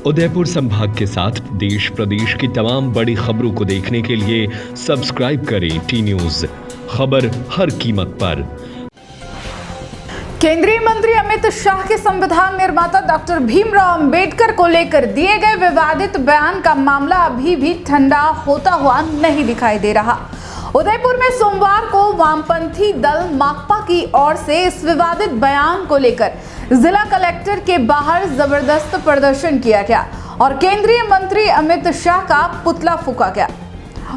उदयपुर संभाग के साथ देश प्रदेश की तमाम बड़ी खबरों को देखने के लिए सब्सक्राइब करें टी न्यूज, खबर हर कीमत पर। केंद्रीय मंत्री अमित शाह के संविधान निर्माता डॉक्टर भीमराव अंबेडकर को लेकर दिए गए विवादित बयान का मामला अभी भी ठंडा होता हुआ नहीं दिखाई दे रहा। उदयपुर में सोमवार को वामपंथी दल माकपा की ओर से इस विवादित बयान को लेकर जिला कलेक्टर के बाहर जबरदस्त प्रदर्शन किया गया और केंद्रीय मंत्री अमित शाह का पुतला फूंका गया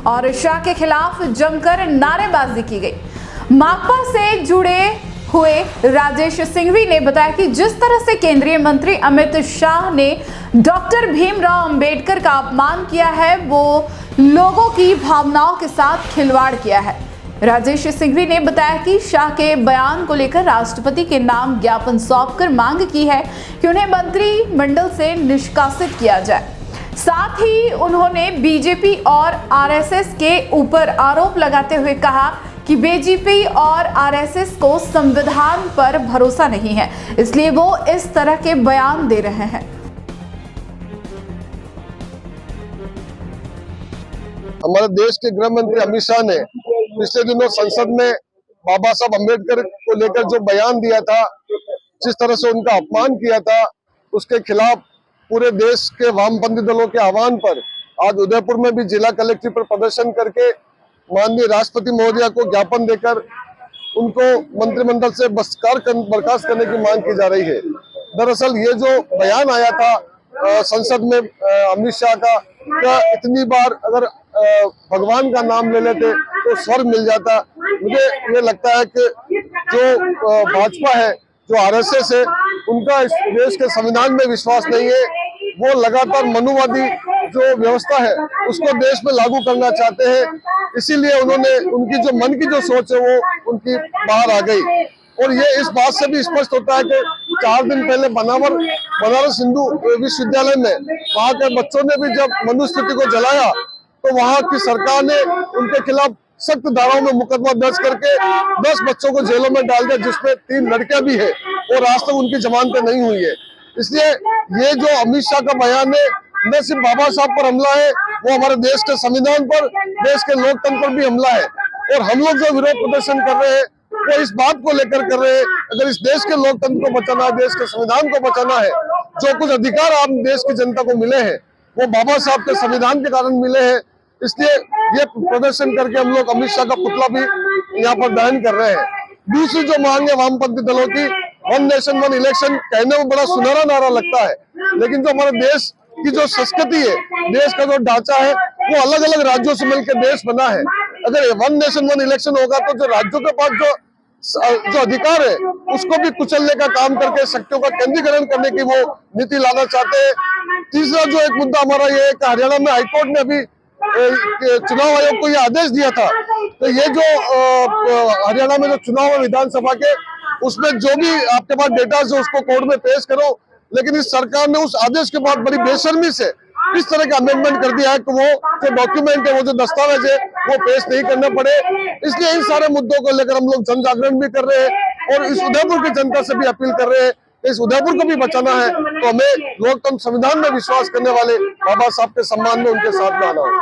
और शाह के खिलाफ जमकर नारेबाजी की गई। माकपा से जुड़े हुए राजेश सिंघवी ने बताया कि जिस तरह से केंद्रीय मंत्री अमित शाह ने डॉक्टर भीमराव अंबेडकर का अपमान किया है, वो लोगों की भावनाओं के साथ खिलवाड़ किया है। राजेश सिंघवी ने बताया कि शाह के बयान को लेकर राष्ट्रपति के नाम ज्ञापन सौंपकर मांग की है कि उन्हें मंत्रिमंडल से निष्कासित किया जाए। साथ ही उन्होंने बीजेपी और आरएसएस के ऊपर आरोप लगाते हुए कहा कि बीजेपी और आरएसएस को संविधान पर भरोसा नहीं है, इसलिए वो इस तरह के बयान दे रहे हैं। हमारे देश के गृह मंत्री अमित शाह ने पिछले दिनों संसद में बाबा साहब अम्बेडकर को लेकर जो बयान दिया था, जिस तरह से उनका अपमान किया था, उसके खिलाफ पूरे देश के वामपंथी दलों के आह्वान पर आज उदयपुर में भी जिला कलेक्ट्रेट पर प्रदर्शन करके माननीय राष्ट्रपति महोदया को ज्ञापन देकर उनको मंत्रिमंडल से बर्खास्त करने की मांग की जा रही है। दरअसल ये जो बयान आया था संसद में अमित शाह का, क्या इतनी बार अगर भगवान का नाम ले लेते तो स्वर्ग मिल जाता। मुझे ये लगता है कि जो भाजपा है, जो आरएसएस है, उनका इस देश के संविधान में विश्वास नहीं है। वो लगातार मनुवादी जो व्यवस्था है उसको देश में लागू करना चाहते हैं, इसीलिए उन्होंने उनकी जो मन की जो सोच है वो उनकी बाहर आ गई। और ये इस बात से भी स्पष्ट होता है कि 4 दिन पहले बनारस हिंदू विश्वविद्यालय में वहां के बच्चों ने भी जब मनुस्मृति को जलाया तो वहां की सरकार ने उनके खिलाफ सख्त धाराओं में मुकदमा दर्ज करके 10 बच्चों को जेलों में डाल दिया, जिसमें 3 लड़कियां भी है और आज तक उनकी जमानतें नहीं हुई है। इसलिए ये जो अमित शाह का बयान है, न सिर्फ बाबा साहब पर हमला है, वो हमारे देश के संविधान पर, देश के लोकतंत्र पर भी हमला है। और हम लोग जो विरोध प्रदर्शन कर रहे हैं वो इस बात को लेकर कर रहे हैं, अगर इस देश के लोकतंत्र को बचाना है, देश के संविधान को बचाना है, जो कुछ अधिकार आप देश की जनता को मिले हैं वो बाबा साहब के संविधान के कारण मिले हैं। इसलिए ये प्रदर्शन करके हम लोग अमित शाह का पुतला भी यहाँ पर दहन कर रहे हैं। दूसरी जो मांग है वामपंथी दलों की, 1 नेशन 1 इलेक्शन, कहने में बड़ा सुनहरा नारा लगता है, लेकिन जो हमारे देश की जो संस्कृति है, देश का जो ढांचा है, वो अलग अलग राज्यों से मिलकर देश बना है। अगर 1 नेशन 1 इलेक्शन होगा तो जो राज्यों के पास जो अधिकार है उसको भी कुचलने का काम करके शक्तियों का केंद्रीकरण करने की वो नीति लाना चाहते हैं। तीसरा जो एक मुद्दा हमारा ये है कि हरियाणा में हाईकोर्ट ने अभी चुनाव आयोग को ये आदेश दिया था, तो ये जो हरियाणा में जो चुनाव है विधानसभा के, उसमें जो भी आपके पास डेटा है उसको कोर्ट में पेश करो, लेकिन इस सरकार ने उस आदेश के बाद बड़ी बेशर्मी से इस तरह का अमेंडमेंट कर दिया है कि वो जो डॉक्यूमेंट है, वो जो दस्तावेज है, वो पेश नहीं करने पड़े। इसलिए इन सारे मुद्दों को लेकर हम लोग जन जागरण भी कर रहे हैं और इस उदयपुर की जनता से भी अपील कर रहे हैं कि इस उदयपुर को भी बचाना है तो हमें लोकतंत्र संविधान में विश्वास करने वाले बाबा साहब के सम्मान में उनके साथ में आना होगा।